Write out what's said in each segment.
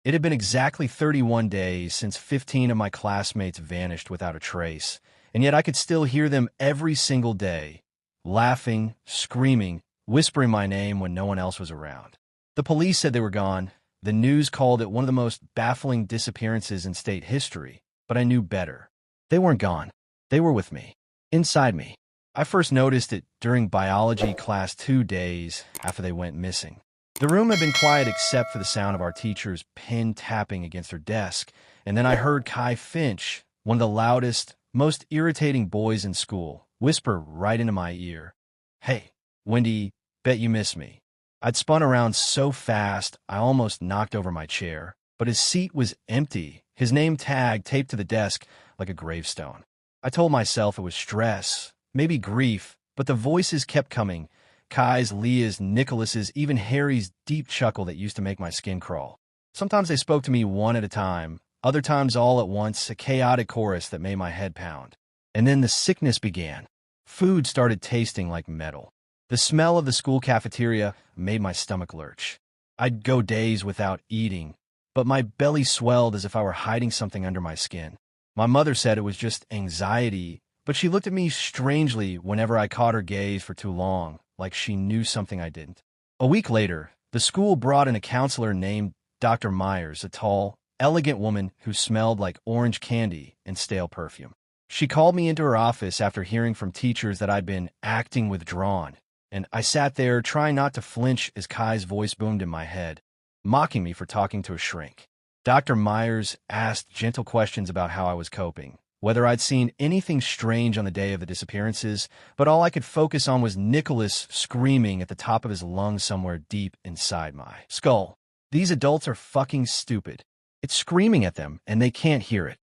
It had been exactly 31 days since 15 of my classmates vanished without a trace, and yet I could still hear them every single day, laughing, screaming, whispering my name when no one else was around. The police said they were gone. The news called it one of the most baffling disappearances in state history, but I knew better. They weren't gone. They were with me, inside me. I first noticed it during biology class 2 days after they went missing. The room had been quiet except for the sound of our teacher's pen tapping against her desk, and then I heard Kai Finch, one of the loudest, most irritating boys in school, whisper right into my ear, "Hey, Wendy, bet you miss me." I'd spun around so fast I almost knocked over my chair, but his seat was empty, his name tag taped to the desk like a gravestone. I told myself it was stress, maybe grief, but the voices kept coming. Kai's, Leah's, Nicholas's, even Harry's deep chuckle that used to make my skin crawl. Sometimes they spoke to me one at a time, other times all at once, a chaotic chorus that made my head pound. And then the sickness began. Food started tasting like metal. The smell of the school cafeteria made my stomach lurch. I'd go days without eating, but my belly swelled as if I were hiding something under my skin. My mother said it was just anxiety, but she looked at me strangely whenever I caught her gaze for too long, like she knew something I didn't. A week later, the school brought in a counselor named Dr. Myers, a tall, elegant woman who smelled like orange candy and stale perfume. She called me into her office after hearing from teachers that I'd been acting withdrawn, and I sat there trying not to flinch as Kai's voice boomed in my head, mocking me for talking to a shrink. Dr. Myers asked gentle questions about how I was coping, whether I'd seen anything strange on the day of the disappearances, but all I could focus on was Nicholas screaming at the top of his lungs somewhere deep inside my skull. These adults are fucking stupid. It's screaming at them, and they can't hear it.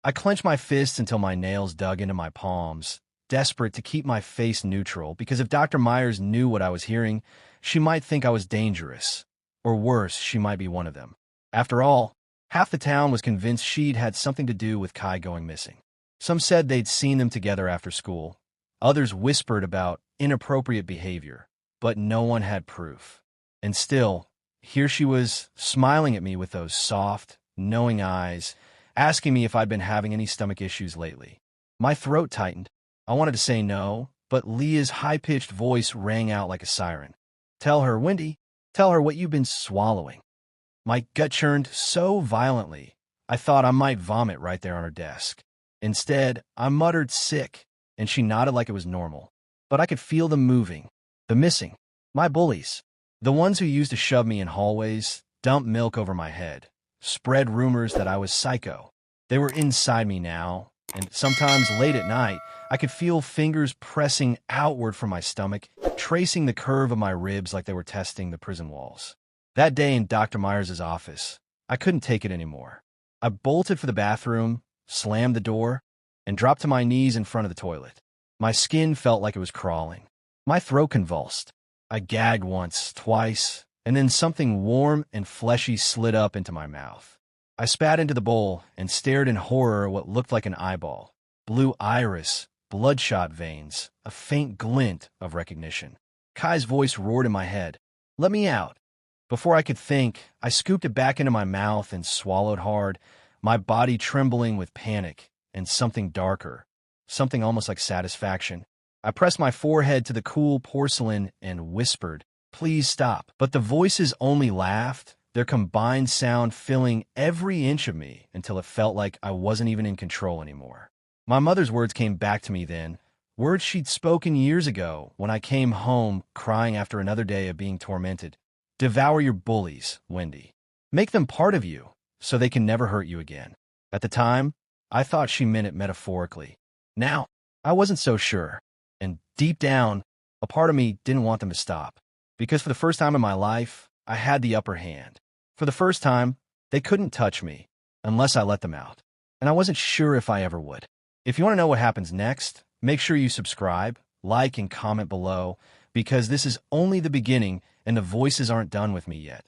I clenched my fists until my nails dug into my palms, desperate to keep my face neutral, because if Dr. Myers knew what I was hearing, she might think I was dangerous. Or worse, she might be one of them. After all, half the town was convinced she'd had something to do with Kai going missing. Some said they'd seen them together after school. Others whispered about inappropriate behavior, but no one had proof. And still, here she was, smiling at me with those soft, knowing eyes, asking me if I'd been having any stomach issues lately. My throat tightened. I wanted to say no, but Leah's high-pitched voice rang out like a siren. "Tell her, Wendy, tell her what you've been swallowing." My gut churned so violently, I thought I might vomit right there on her desk. Instead, I muttered sick, and she nodded like it was normal. But I could feel them moving, the missing, my bullies, the ones who used to shove me in hallways, dump milk over my head, spread rumors that I was psycho. They were inside me now, and sometimes late at night, I could feel fingers pressing outward from my stomach, tracing the curve of my ribs like they were testing the prison walls. That day in Dr. Myers' office, I couldn't take it anymore. I bolted for the bathroom, slammed the door, and dropped to my knees in front of the toilet. My skin felt like it was crawling. My throat convulsed. I gagged once, twice, and then something warm and fleshy slid up into my mouth. I spat into the bowl and stared in horror at what looked like an eyeball. Blue iris, bloodshot veins, a faint glint of recognition. Kai's voice roared in my head, "Let me out." Before I could think, I scooped it back into my mouth and swallowed hard, my body trembling with panic and something darker, something almost like satisfaction. I pressed my forehead to the cool porcelain and whispered, "Please stop." But the voices only laughed, their combined sound filling every inch of me until it felt like I wasn't even in control anymore. My mother's words came back to me then, words she'd spoken years ago when I came home crying after another day of being tormented. "Devour your bullies, Wendy. Make them part of you, so they can never hurt you again." At the time, I thought she meant it metaphorically. Now, I wasn't so sure, and deep down, a part of me didn't want them to stop, because for the first time in my life, I had the upper hand. For the first time, they couldn't touch me unless I let them out, and I wasn't sure if I ever would. If you want to know what happens next, make sure you subscribe, like, and comment below, because this is only the beginning and the voices aren't done with me yet.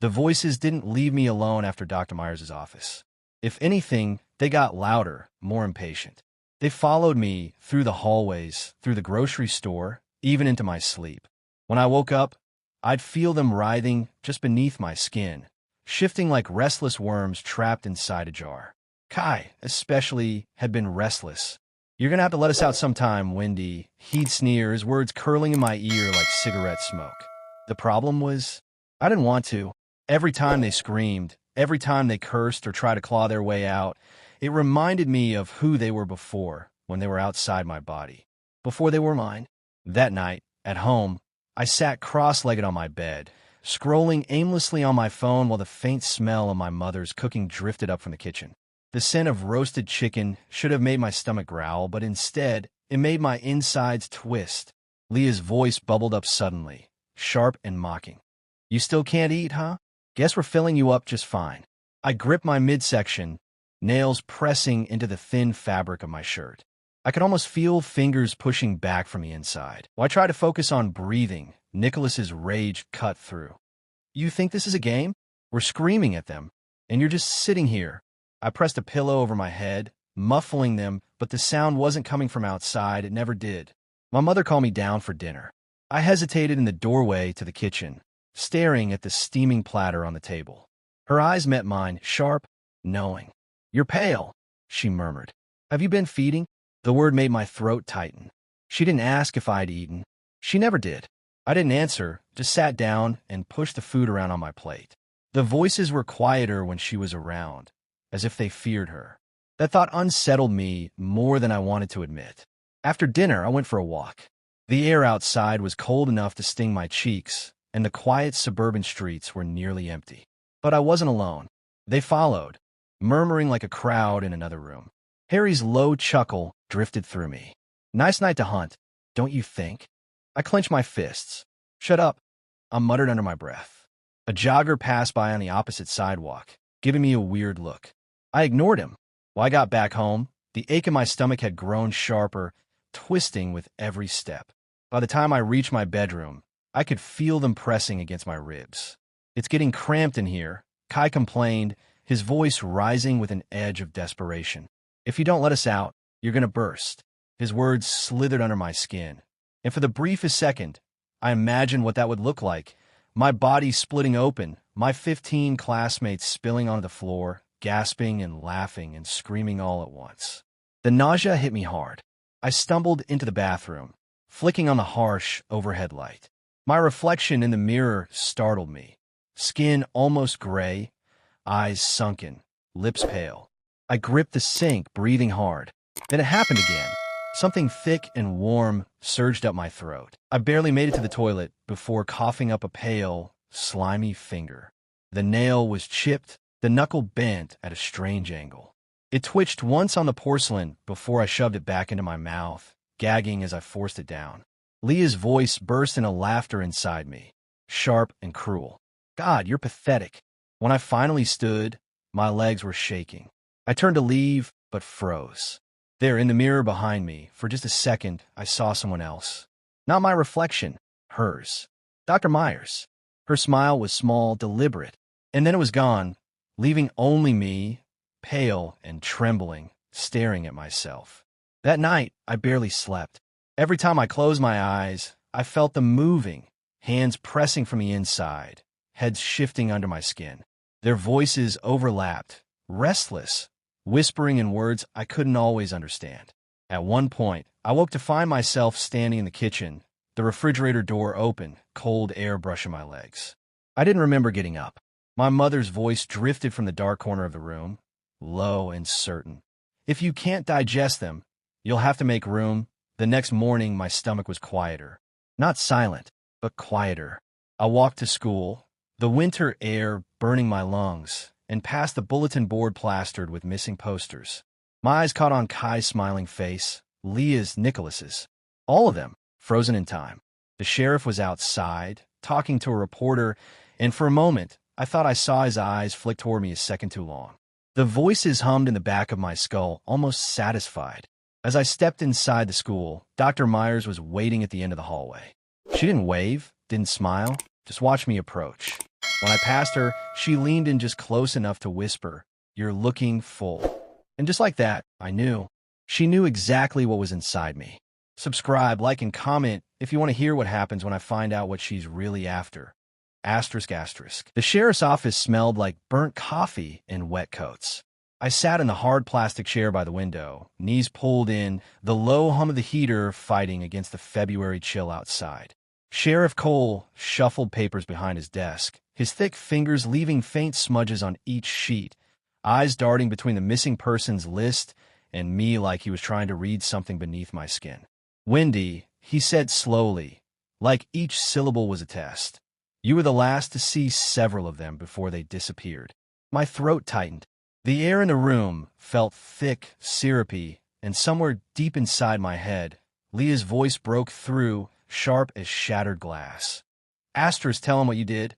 The voices didn't leave me alone after Dr. Myers' office. If anything, they got louder, more impatient. They followed me through the hallways, through the grocery store, even into my sleep. When I woke up, I'd feel them writhing just beneath my skin, shifting like restless worms trapped inside a jar. Kai, especially, had been restless. "You're gonna have to let us out sometime, Wendy," he'd sneer, his words curling in my ear like cigarette smoke. The problem was, I didn't want to. Every time they screamed, every time they cursed or tried to claw their way out, it reminded me of who they were before, when they were outside my body. Before they were mine. That night, at home, I sat cross-legged on my bed, scrolling aimlessly on my phone while the faint smell of my mother's cooking drifted up from the kitchen. The scent of roasted chicken should have made my stomach growl, but instead, it made my insides twist. Leah's voice bubbled up suddenly, sharp and mocking. "You still can't eat, huh? Guess we're filling you up just fine." I gripped my midsection, nails pressing into the thin fabric of my shirt. I could almost feel fingers pushing back from the inside. While I tried to focus on breathing, Nicholas's rage cut through. "You think this is a game? We're screaming at them, and you're just sitting here." I pressed a pillow over my head, muffling them, but the sound wasn't coming from outside. It never did. My mother called me down for dinner. I hesitated in the doorway to the kitchen, staring at the steaming platter on the table. Her eyes met mine, sharp, knowing. "You're pale," she murmured. "Have you been feeding?" The word made my throat tighten. She didn't ask if I'd eaten. She never did. I didn't answer, just sat down and pushed the food around on my plate. The voices were quieter when she was around, as if they feared her. That thought unsettled me more than I wanted to admit. After dinner, I went for a walk. The air outside was cold enough to sting my cheeks, and the quiet suburban streets were nearly empty. But I wasn't alone. They followed, murmuring like a crowd in another room. Harry's low chuckle drifted through me. "Nice night to hunt, don't you think?" I clenched my fists. "Shut up," I muttered under my breath. A jogger passed by on the opposite sidewalk, giving me a weird look. I ignored him. While I got back home, the ache in my stomach had grown sharper, twisting with every step. By the time I reached my bedroom, I could feel them pressing against my ribs. "It's getting cramped in here," Kai complained, his voice rising with an edge of desperation. "If you don't let us out, you're going to burst." His words slithered under my skin, and for the briefest second, I imagined what that would look like. My body splitting open, my 15 classmates spilling onto the floor, gasping and laughing and screaming all at once. The nausea hit me hard. I stumbled into the bathroom, flicking on the harsh overhead light. My reflection in the mirror startled me. Skin almost gray, eyes sunken, lips pale. I gripped the sink, breathing hard. Then it happened again. Something thick and warm surged up my throat. I barely made it to the toilet before coughing up a pale, slimy finger. The nail was chipped, the knuckle bent at a strange angle. It twitched once on the porcelain before I shoved it back into my mouth, gagging as I forced it down. Leah's voice burst into laughter inside me, sharp and cruel. "God, you're pathetic." When I finally stood, my legs were shaking. I turned to leave, but froze. There, in the mirror behind me, for just a second, I saw someone else. Not my reflection, hers. Dr. Myers. Her smile was small, deliberate, and then it was gone, leaving only me, pale and trembling, staring at myself. That night, I barely slept. Every time I closed my eyes, I felt them moving, hands pressing from the inside, heads shifting under my skin. Their voices overlapped, restless, whispering in words I couldn't always understand. At one point, I woke to find myself standing in the kitchen, the refrigerator door open, cold air brushing my legs. I didn't remember getting up. My mother's voice drifted from the dark corner of the room, low and certain. "If you can't digest them, you'll have to make room." The next morning, my stomach was quieter. Not silent, but quieter. I walked to school, the winter air burning my lungs, and past the bulletin board plastered with missing posters. My eyes caught on Kai's smiling face, Leah's, Nicholas's. All of them, frozen in time. The sheriff was outside, talking to a reporter, and for a moment, I thought I saw his eyes flick toward me a second too long. The voices hummed in the back of my skull, almost satisfied. As I stepped inside the school, Dr. Myers was waiting at the end of the hallway. She didn't wave, didn't smile, just watched me approach. When I passed her, she leaned in just close enough to whisper, "You're looking full." And just like that, I knew. She knew exactly what was inside me. Subscribe, like, and comment if you want to hear what happens when I find out what she's really after. Asterisk asterisk. The sheriff's office smelled like burnt coffee and wet coats. I sat in the hard plastic chair by the window, knees pulled in, the low hum of the heater fighting against the February chill outside. Sheriff Cole shuffled papers behind his desk, his thick fingers leaving faint smudges on each sheet, eyes darting between the missing persons list and me like he was trying to read something beneath my skin. "Wendy," he said slowly, like each syllable was a test. "You were the last to see several of them before they disappeared." My throat tightened. The air in the room felt thick, syrupy, and somewhere deep inside my head, Leah's voice broke through, sharp as shattered glass. "Asterisk, tell him what you did."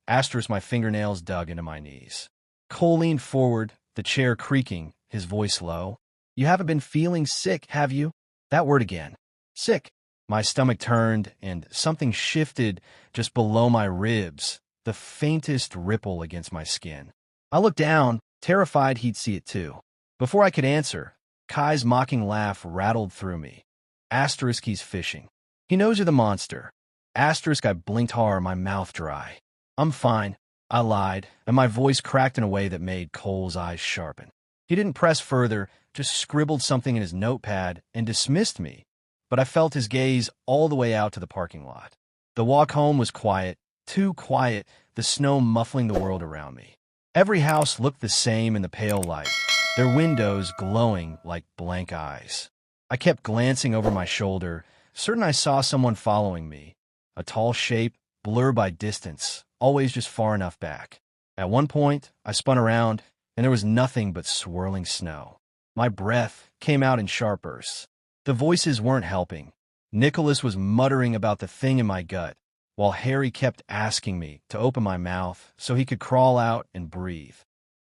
Asterisk, my fingernails dug into my knees. Cole leaned forward, the chair creaking, his voice low. "You haven't been feeling sick, have you?" That word again. Sick. My stomach turned, and something shifted just below my ribs, the faintest ripple against my skin. I looked down, terrified he'd see it too. Before I could answer, Kai's mocking laugh rattled through me. Asterisk, he's fishing. He knows you're the monster. Asterisk, I blinked hard, my mouth dry. "I'm fine," I lied, and my voice cracked in a way that made Cole's eyes sharpen. He didn't press further, just scribbled something in his notepad and dismissed me, but I felt his gaze all the way out to the parking lot. The walk home was quiet, too quiet, the snow muffling the world around me. Every house looked the same in the pale light, their windows glowing like blank eyes. I kept glancing over my shoulder, certain I saw someone following me, a tall shape, blurred by distance, always just far enough back. At one point, I spun around, and there was nothing but swirling snow. My breath came out in sharp bursts. The voices weren't helping. Nicholas was muttering about the thing in my gut, while Harry kept asking me to open my mouth so he could crawl out and breathe.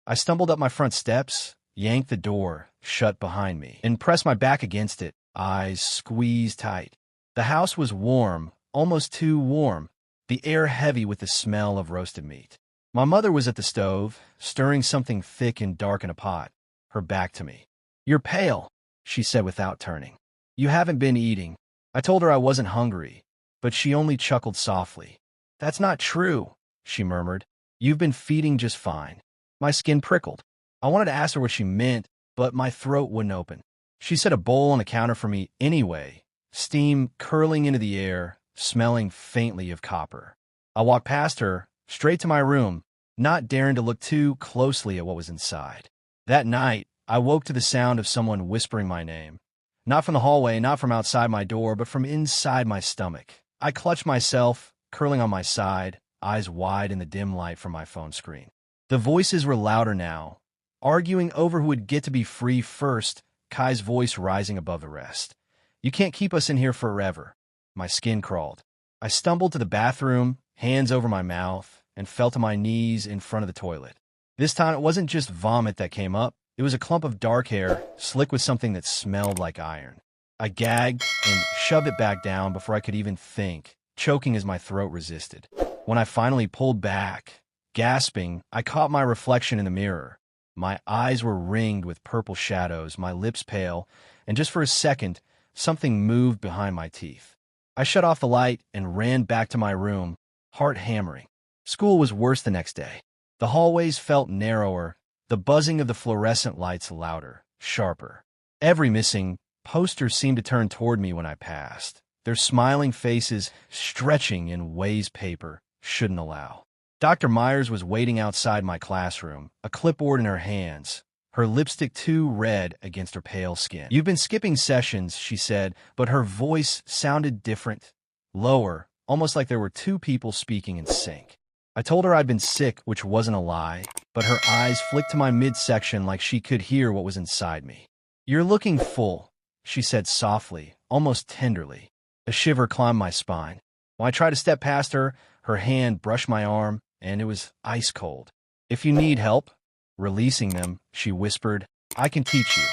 I stumbled up my front steps, yanked the door shut behind me, and pressed my back against it, eyes squeezed tight. The house was warm, almost too warm, the air heavy with the smell of roasted meat. My mother was at the stove, stirring something thick and dark in a pot, her back to me. "You're pale," she said without turning. "You haven't been eating." I told her I wasn't hungry, but she only chuckled softly. "That's not true," she murmured. "You've been feeding just fine." My skin prickled. I wanted to ask her what she meant, but my throat wouldn't open. She set a bowl on the counter for me anyway, steam curling into the air, smelling faintly of copper. I walked past her, straight to my room, not daring to look too closely at what was inside. That night, I woke to the sound of someone whispering my name. Not from the hallway, not from outside my door, but from inside my stomach. I clutched myself, curling on my side, eyes wide in the dim light from my phone screen. The voices were louder now, arguing over who would get to be free first, Kai's voice rising above the rest. "You can't keep us in here forever." My skin crawled. I stumbled to the bathroom, hands over my mouth, and fell to my knees in front of the toilet. This time it wasn't just vomit that came up. It was a clump of dark hair, slick with something that smelled like iron. I gagged and shoved it back down before I could even think, choking as my throat resisted. When I finally pulled back, gasping, I caught my reflection in the mirror. My eyes were ringed with purple shadows, my lips pale, and just for a second, something moved behind my teeth. I shut off the light and ran back to my room, heart hammering. School was worse the next day. The hallways felt narrower, the buzzing of the fluorescent lights louder, sharper. Every missing poster seemed to turn toward me when I passed, their smiling faces stretching in ways paper shouldn't allow. Dr. Myers was waiting outside my classroom, a clipboard in her hands, her lipstick too red against her pale skin. "You've been skipping sessions," she said, but her voice sounded different, lower, almost like there were two people speaking in sync. I told her I'd been sick, which wasn't a lie, but her eyes flicked to my midsection like she could hear what was inside me. "You're looking full," she said softly, almost tenderly. A shiver climbed my spine. When I tried to step past her, her hand brushed my arm, and it was ice cold. "If you need help," releasing them, she whispered, "I can teach you."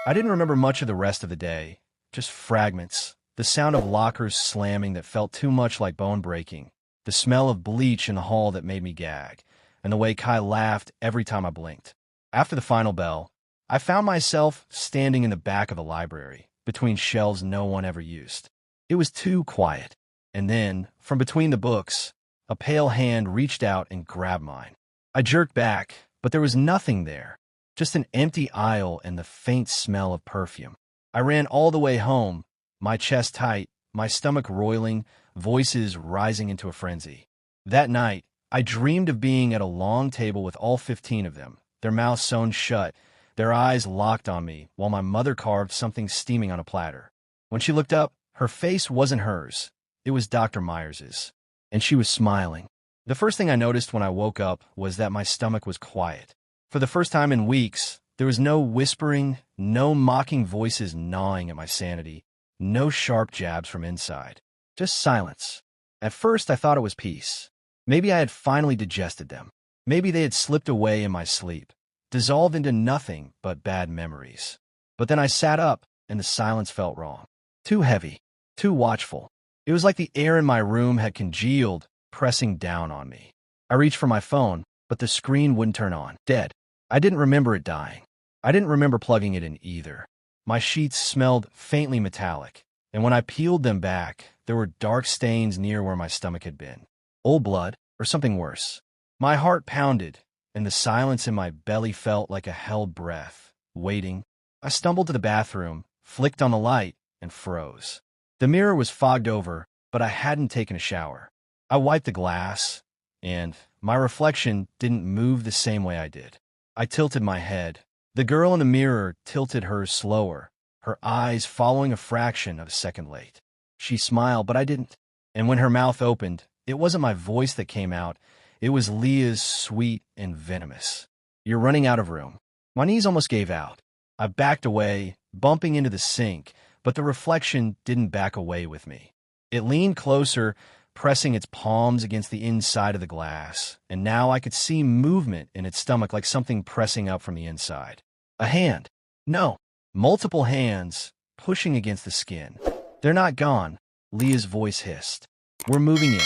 I didn't remember much of the rest of the day, just fragments, the sound of lockers slamming that felt too much like bone breaking, the smell of bleach in the hall that made me gag, and the way Kai laughed every time I blinked. After the final bell, I found myself standing in the back of the library, between shelves no one ever used. It was too quiet. And then, from between the books, A pale hand reached out and grabbed mine. I jerked back, but there was nothing there, just an empty aisle and the faint smell of perfume. I ran all the way home, my chest tight, my stomach roiling, voices rising into a frenzy. That night, I dreamed of being at a long table with all 15 of them, their mouths sewn shut, their eyes locked on me, while my mother carved something steaming on a platter. When she looked up, her face wasn't hers. It was Dr. Myers's, and she was smiling. The first thing I noticed when I woke up was that my stomach was quiet. For the first time in weeks, there was no whispering, no mocking voices gnawing at my sanity, no sharp jabs from inside. Just silence. At first, I thought it was peace. Maybe I had finally digested them. Maybe they had slipped away in my sleep, dissolved into nothing but bad memories. But then I sat up, and the silence felt wrong. Too heavy, too watchful. It was like the air in my room had congealed, pressing down on me. I reached for my phone, but the screen wouldn't turn on. Dead. I didn't remember it dying. I didn't remember plugging it in either. My sheets smelled faintly metallic, and when I peeled them back, there were dark stains near where my stomach had been. Old blood, or something worse. My heart pounded, and the silence in my belly felt like a held breath, waiting. I stumbled to the bathroom, flicked on the light, and froze. The mirror was fogged over, but I hadn't taken a shower. I wiped the glass, and my reflection didn't move the same way I did. I tilted my head. The girl in the mirror tilted hers slower, her eyes following a fraction of a second late. She smiled, but I didn't. And when her mouth opened, it wasn't my voice that came out. It was Leah's, sweet and venomous. "You're running out of room." My knees almost gave out. I backed away, bumping into the sink, but the reflection didn't back away with me. It leaned closer, pressing its palms against the inside of the glass, and now I could see movement in its stomach like something pressing up from the inside. A hand. No, multiple hands, pushing against the skin. "They're not gone," Leah's voice hissed. "We're moving in."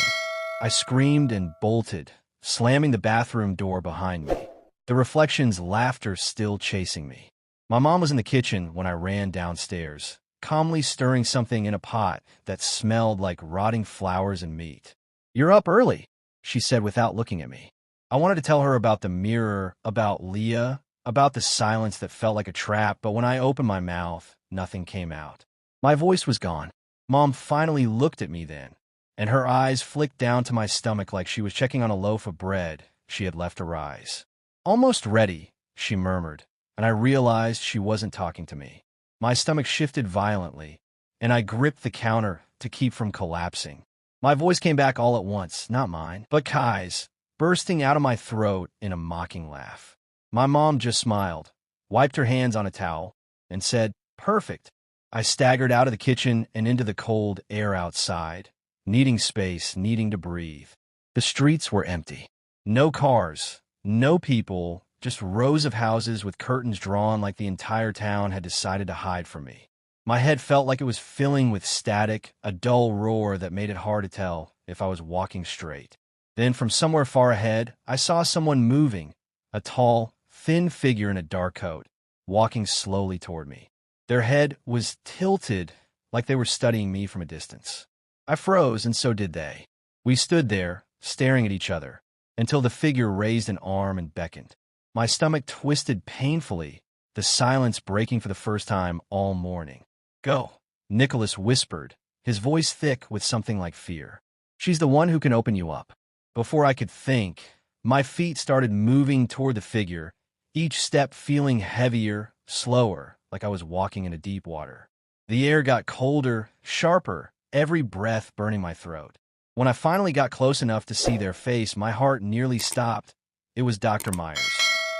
I screamed and bolted, slamming the bathroom door behind me, the reflection's laughter still chasing me. My mom was in the kitchen when I ran downstairs, calmly stirring something in a pot that smelled like rotting flowers and meat. "You're up early," she said without looking at me. I wanted to tell her about the mirror, about Leah, about the silence that felt like a trap, but when I opened my mouth, nothing came out. My voice was gone. Mom finally looked at me then, and her eyes flicked down to my stomach like she was checking on a loaf of bread she had left to rise. "Almost ready," she murmured, and I realized she wasn't talking to me. My stomach shifted violently, and I gripped the counter to keep from collapsing. My voice came back all at once, not mine, but Kai's, bursting out of my throat in a mocking laugh. My mom just smiled, wiped her hands on a towel, and said, "Perfect." I staggered out of the kitchen and into the cold air outside, needing space, needing to breathe. The streets were empty. No cars, no people, just rows of houses with curtains drawn like the entire town had decided to hide from me. My head felt like it was filling with static, a dull roar that made it hard to tell if I was walking straight. Then from somewhere far ahead, I saw someone moving, a tall, thin figure in a dark coat, walking slowly toward me. Their head was tilted like they were studying me from a distance. I froze, and so did they. We stood there, staring at each other, until the figure raised an arm and beckoned. My stomach twisted painfully, the silence breaking for the first time all morning. "Go," Nicholas whispered, his voice thick with something like fear. "She's the one who can open you up." Before I could think, my feet started moving toward the figure, each step feeling heavier, slower, like I was walking into deep water. The air got colder, sharper, every breath burning my throat. When I finally got close enough to see their face, my heart nearly stopped. It was Dr. Myers.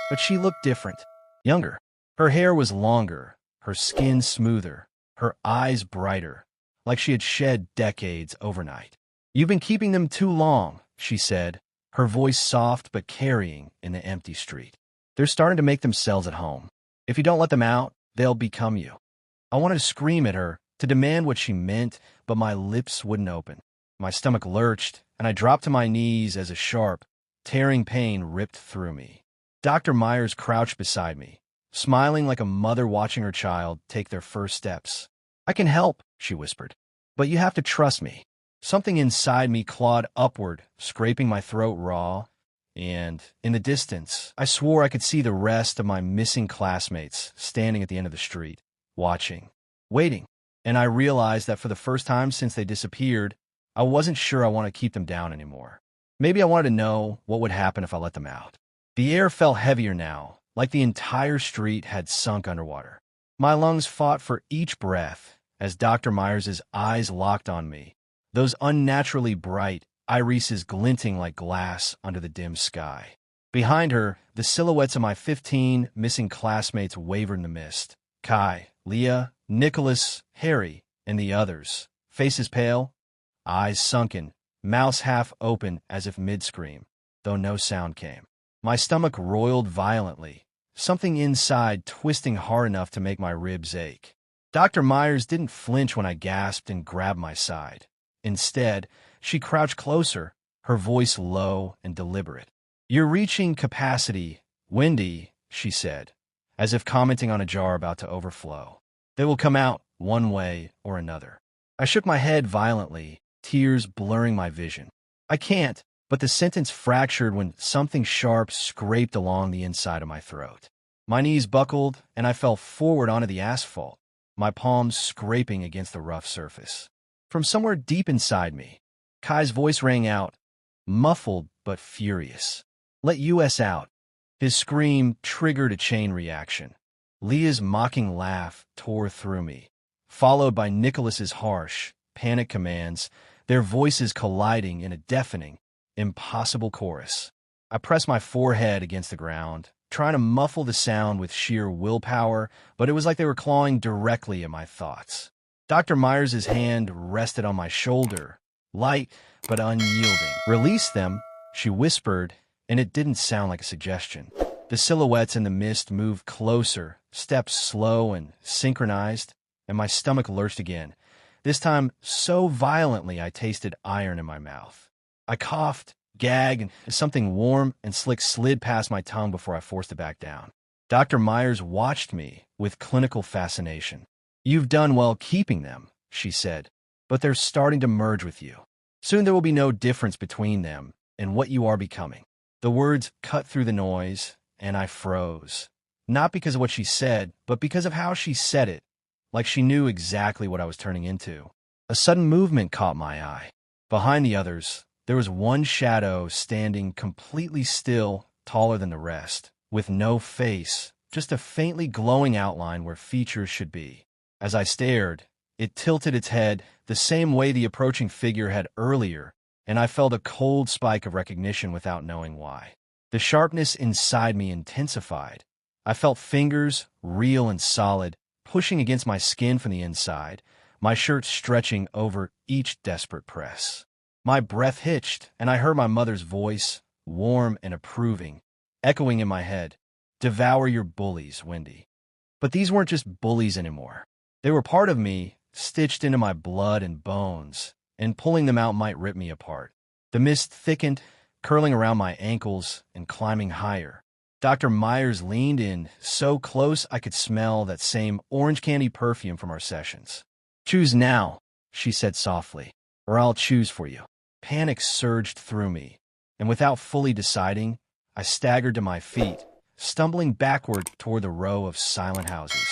But she looked different, younger. Her hair was longer, her skin smoother, her eyes brighter, like she had shed decades overnight. "You've been keeping them too long," she said, her voice soft but carrying in the empty street. "They're starting to make themselves at home. If you don't let them out, they'll become you." I wanted to scream at her, to demand what she meant, but my lips wouldn't open. My stomach lurched, and I dropped to my knees as a sharp, tearing pain ripped through me. Dr. Myers crouched beside me, smiling like a mother watching her child take their first steps. "I can help," she whispered, "but you have to trust me." Something inside me clawed upward, scraping my throat raw, and in the distance, I swore I could see the rest of my missing classmates standing at the end of the street, watching, waiting. And I realized that for the first time since they disappeared, I wasn't sure I wanted to keep them down anymore. Maybe I wanted to know what would happen if I let them out. The air felt heavier now, like the entire street had sunk underwater. My lungs fought for each breath as Dr. Myers's eyes locked on me, those unnaturally bright irises glinting like glass under the dim sky. Behind her, the silhouettes of my 15 missing classmates wavered in the mist. Kai, Leah, Nicholas, Harry, and the others, faces pale, eyes sunken, mouths half open as if mid-scream, though no sound came. My stomach roiled violently, something inside twisting hard enough to make my ribs ache. Dr. Myers didn't flinch when I gasped and grabbed my side. Instead, she crouched closer, her voice low and deliberate. "You're reaching capacity, Wendy," she said, as if commenting on a jar about to overflow. "They will come out one way or another." I shook my head violently, tears blurring my vision. "I can't," but the sentence fractured when something sharp scraped along the inside of my throat. My knees buckled, and I fell forward onto the asphalt, my palms scraping against the rough surface. From somewhere deep inside me, Kai's voice rang out, muffled but furious. "Let US out." His scream triggered a chain reaction. Leah's mocking laugh tore through me, followed by Nicholas's harsh, panic commands, their voices colliding in a deafening, impossible chorus. I pressed my forehead against the ground, trying to muffle the sound with sheer willpower, but it was like they were clawing directly at my thoughts. Dr. Myers's hand rested on my shoulder, light but unyielding. "Release them," she whispered, and it didn't sound like a suggestion. The silhouettes in the mist moved closer, steps slow and synchronized, and my stomach lurched again, this time so violently I tasted iron in my mouth. I coughed, gagged, and something warm and slick slid past my tongue before I forced it back down. Dr. Myers watched me with clinical fascination. "You've done well keeping them," she said, "but they're starting to merge with you. Soon there will be no difference between them and what you are becoming." The words cut through the noise, and I froze. Not because of what she said, but because of how she said it, like she knew exactly what I was turning into. A sudden movement caught my eye. Behind the others, there was one shadow standing completely still, taller than the rest, with no face, just a faintly glowing outline where features should be. As I stared, it tilted its head the same way the approaching figure had earlier, and I felt a cold spike of recognition without knowing why. The sharpness inside me intensified. I felt fingers, real and solid, pushing against my skin from the inside, my shirt stretching over each desperate press. My breath hitched, and I heard my mother's voice, warm and approving, echoing in my head, "Devour your bullies, Wendy." But these weren't just bullies anymore. They were part of me, stitched into my blood and bones, and pulling them out might rip me apart. The mist thickened, curling around my ankles and climbing higher. Dr. Myers leaned in, so close I could smell that same orange candy perfume from our sessions. "Choose now," she said softly, "or I'll choose for you." Panic surged through me, and without fully deciding, I staggered to my feet, stumbling backward toward the row of silent houses.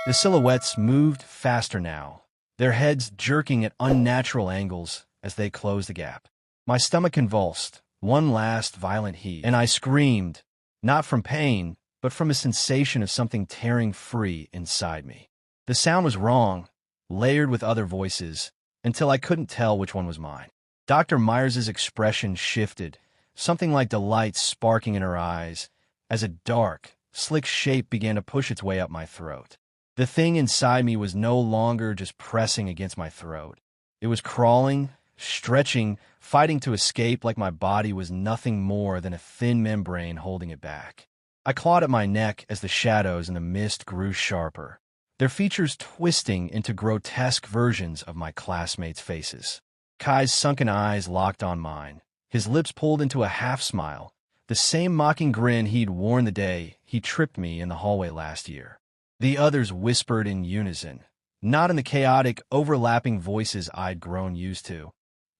The silhouettes moved faster now, their heads jerking at unnatural angles as they closed the gap. My stomach convulsed, one last violent heave, and I screamed, not from pain, but from a sensation of something tearing free inside me. The sound was wrong, layered with other voices, until I couldn't tell which one was mine. Dr. Myers's expression shifted, something like delight sparking in her eyes, as a dark, slick shape began to push its way up my throat. The thing inside me was no longer just pressing against my throat. It was crawling, stretching, fighting to escape like my body was nothing more than a thin membrane holding it back. I clawed at my neck as the shadows in the mist grew sharper, their features twisting into grotesque versions of my classmates' faces. Kai's sunken eyes locked on mine, his lips pulled into a half-smile, the same mocking grin he'd worn the day he tripped me in the hallway last year. The others whispered in unison, not in the chaotic, overlapping voices I'd grown used to,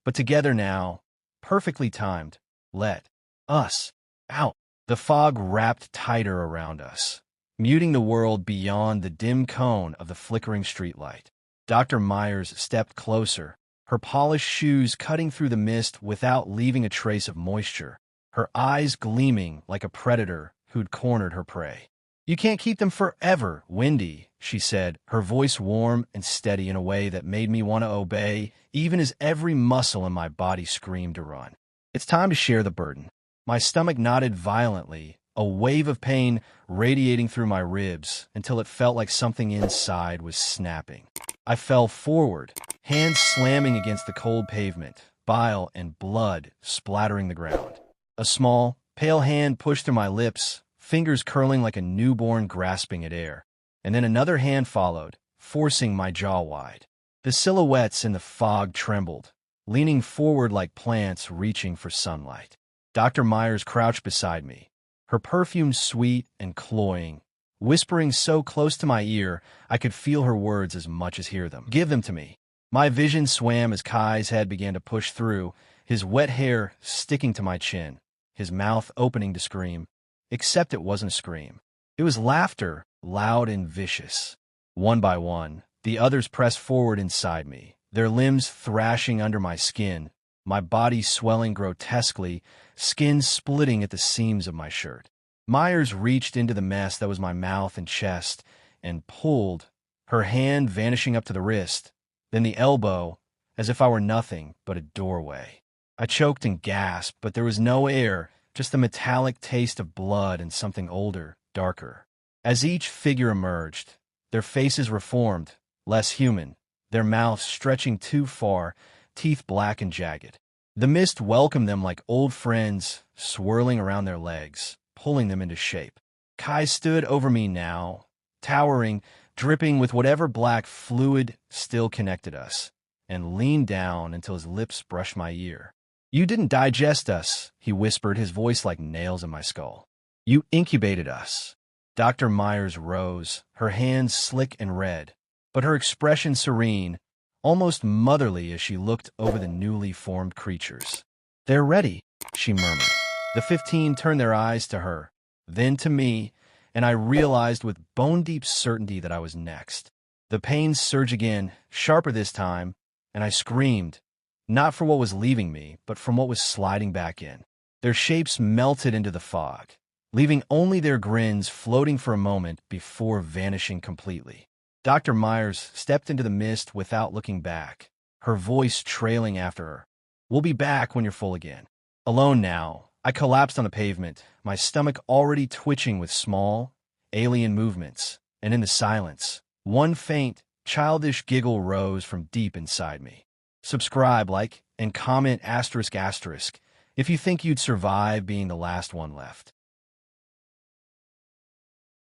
But together now, perfectly timed, let us out. The fog wrapped tighter around us, muting the world beyond the dim cone of the flickering streetlight. Dr. Myers stepped closer, her polished shoes cutting through the mist without leaving a trace of moisture, her eyes gleaming like a predator who'd cornered her prey. "You can't keep them forever, Wendy," she said, her voice warm and steady in a way that made me want to obey, even as every muscle in my body screamed to run. "It's time to share the burden." My stomach knotted violently, a wave of pain radiating through my ribs until it felt like something inside was snapping. I fell forward, hands slamming against the cold pavement, bile and blood splattering the ground. A small, pale hand pushed through my lips, fingers curling like a newborn grasping at air. And then another hand followed, forcing my jaw wide. The silhouettes in the fog trembled, leaning forward like plants reaching for sunlight. Dr. Myers crouched beside me, her perfume sweet and cloying, whispering so close to my ear I could feel her words as much as hear them. "Give them to me." My vision swam as Kai's head began to push through, his wet hair sticking to my chin, his mouth opening to scream. Except it wasn't a scream. It was laughter, loud and vicious. One by one, the others pressed forward inside me, their limbs thrashing under my skin, my body swelling grotesquely, skin splitting at the seams of my shirt. Myers reached into the mess that was my mouth and chest and pulled, her hand vanishing up to the wrist, then the elbow, as if I were nothing but a doorway. I choked and gasped, but there was no air, just the metallic taste of blood and something older, darker. As each figure emerged, their faces reformed, less human, their mouths stretching too far, teeth black and jagged. The mist welcomed them like old friends, swirling around their legs, pulling them into shape. Kai stood over me now, towering, dripping with whatever black fluid still connected us, and leaned down until his lips brushed my ear. "You didn't digest us," he whispered, his voice like nails in my skull. "You incubated us." Dr. Myers rose, her hands slick and red, but her expression serene, almost motherly as she looked over the newly formed creatures. "They're ready," she murmured. The 15 turned their eyes to her, then to me, and I realized with bone-deep certainty that I was next. The pain surged again, sharper this time, and I screamed, not for what was leaving me, but from what was sliding back in. Their shapes melted into the fog, leaving only their grins floating for a moment before vanishing completely. Dr. Myers stepped into the mist without looking back, her voice trailing after her. "We'll be back when you're full again." Alone now, I collapsed on the pavement, my stomach already twitching with small, alien movements, and in the silence, one faint, childish giggle rose from deep inside me. Subscribe, like, and comment **** if you think you'd survive being the last one left.